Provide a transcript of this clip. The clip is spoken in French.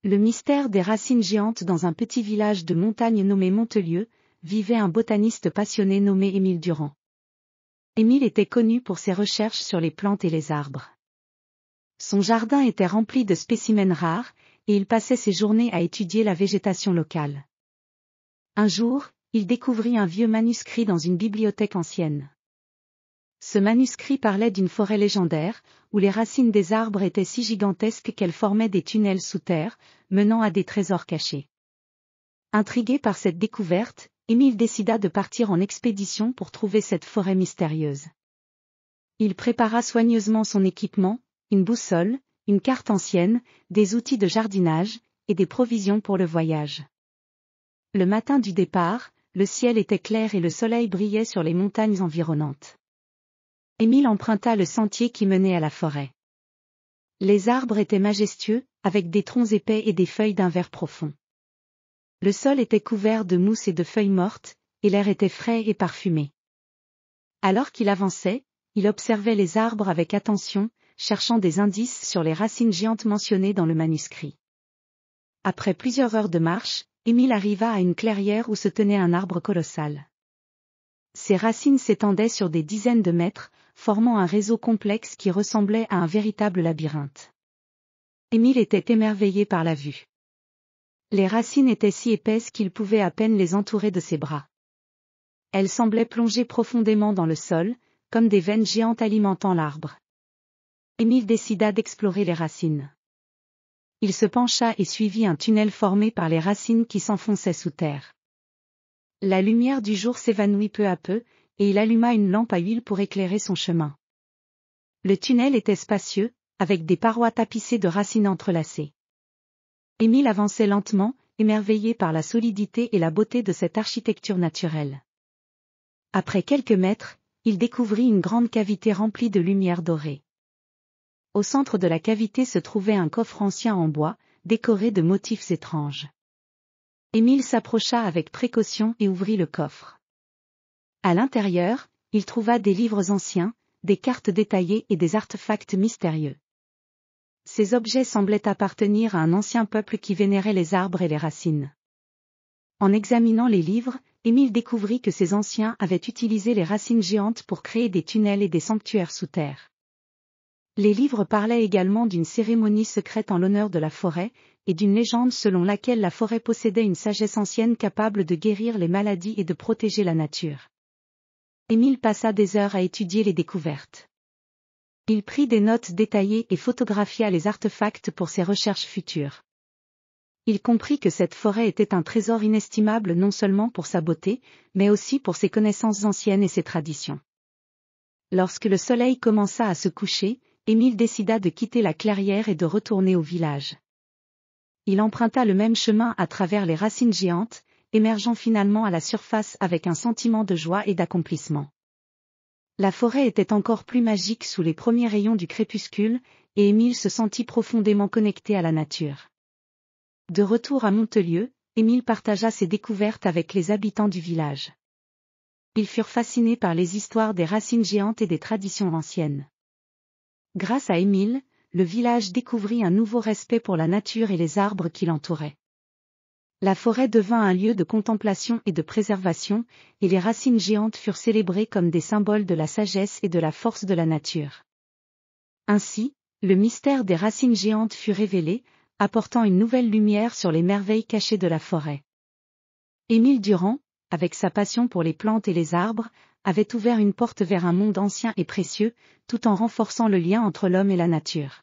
Le mystère des racines géantes. Dans un petit village de montagne nommé Montelieu, vivait un botaniste passionné nommé Émile Durand. Émile était connu pour ses recherches sur les plantes et les arbres. Son jardin était rempli de spécimens rares, et il passait ses journées à étudier la végétation locale. Un jour, il découvrit un vieux manuscrit dans une bibliothèque ancienne. Ce manuscrit parlait d'une forêt légendaire, où les racines des arbres étaient si gigantesques qu'elles formaient des tunnels sous terre, menant à des trésors cachés. Intrigué par cette découverte, Émile décida de partir en expédition pour trouver cette forêt mystérieuse. Il prépara soigneusement son équipement, une boussole, une carte ancienne, des outils de jardinage, et des provisions pour le voyage. Le matin du départ, le ciel était clair et le soleil brillait sur les montagnes environnantes. Émile emprunta le sentier qui menait à la forêt. Les arbres étaient majestueux, avec des troncs épais et des feuilles d'un vert profond. Le sol était couvert de mousse et de feuilles mortes, et l'air était frais et parfumé. Alors qu'il avançait, il observait les arbres avec attention, cherchant des indices sur les racines géantes mentionnées dans le manuscrit. Après plusieurs heures de marche, Émile arriva à une clairière où se tenait un arbre colossal. Ses racines s'étendaient sur des dizaines de mètres, formant un réseau complexe qui ressemblait à un véritable labyrinthe. Émile était émerveillé par la vue. Les racines étaient si épaisses qu'il pouvait à peine les entourer de ses bras. Elles semblaient plonger profondément dans le sol, comme des veines géantes alimentant l'arbre. Émile décida d'explorer les racines. Il se pencha et suivit un tunnel formé par les racines qui s'enfonçaient sous terre. La lumière du jour s'évanouit peu à peu, et il alluma une lampe à huile pour éclairer son chemin. Le tunnel était spacieux, avec des parois tapissées de racines entrelacées. Émile avançait lentement, émerveillé par la solidité et la beauté de cette architecture naturelle. Après quelques mètres, il découvrit une grande cavité remplie de lumière dorée. Au centre de la cavité se trouvait un coffre ancien en bois, décoré de motifs étranges. Émile s'approcha avec précaution et ouvrit le coffre. À l'intérieur, il trouva des livres anciens, des cartes détaillées et des artefacts mystérieux. Ces objets semblaient appartenir à un ancien peuple qui vénérait les arbres et les racines. En examinant les livres, Émile découvrit que ces anciens avaient utilisé les racines géantes pour créer des tunnels et des sanctuaires sous terre. Les livres parlaient également d'une cérémonie secrète en l'honneur de la forêt, et d'une légende selon laquelle la forêt possédait une sagesse ancienne capable de guérir les maladies et de protéger la nature. Émile passa des heures à étudier les découvertes. Il prit des notes détaillées et photographia les artefacts pour ses recherches futures. Il comprit que cette forêt était un trésor inestimable non seulement pour sa beauté, mais aussi pour ses connaissances anciennes et ses traditions. Lorsque le soleil commença à se coucher, Émile décida de quitter la clairière et de retourner au village. Il emprunta le même chemin à travers les racines géantes, émergeant finalement à la surface avec un sentiment de joie et d'accomplissement. La forêt était encore plus magique sous les premiers rayons du crépuscule, et Émile se sentit profondément connecté à la nature. De retour à Montelieu, Émile partagea ses découvertes avec les habitants du village. Ils furent fascinés par les histoires des racines géantes et des traditions anciennes. Grâce à Émile, le village découvrit un nouveau respect pour la nature et les arbres qui l'entouraient. La forêt devint un lieu de contemplation et de préservation, et les racines géantes furent célébrées comme des symboles de la sagesse et de la force de la nature. Ainsi, le mystère des racines géantes fut révélé, apportant une nouvelle lumière sur les merveilles cachées de la forêt. Émile Durand, avec sa passion pour les plantes et les arbres, avait ouvert une porte vers un monde ancien et précieux, tout en renforçant le lien entre l'homme et la nature.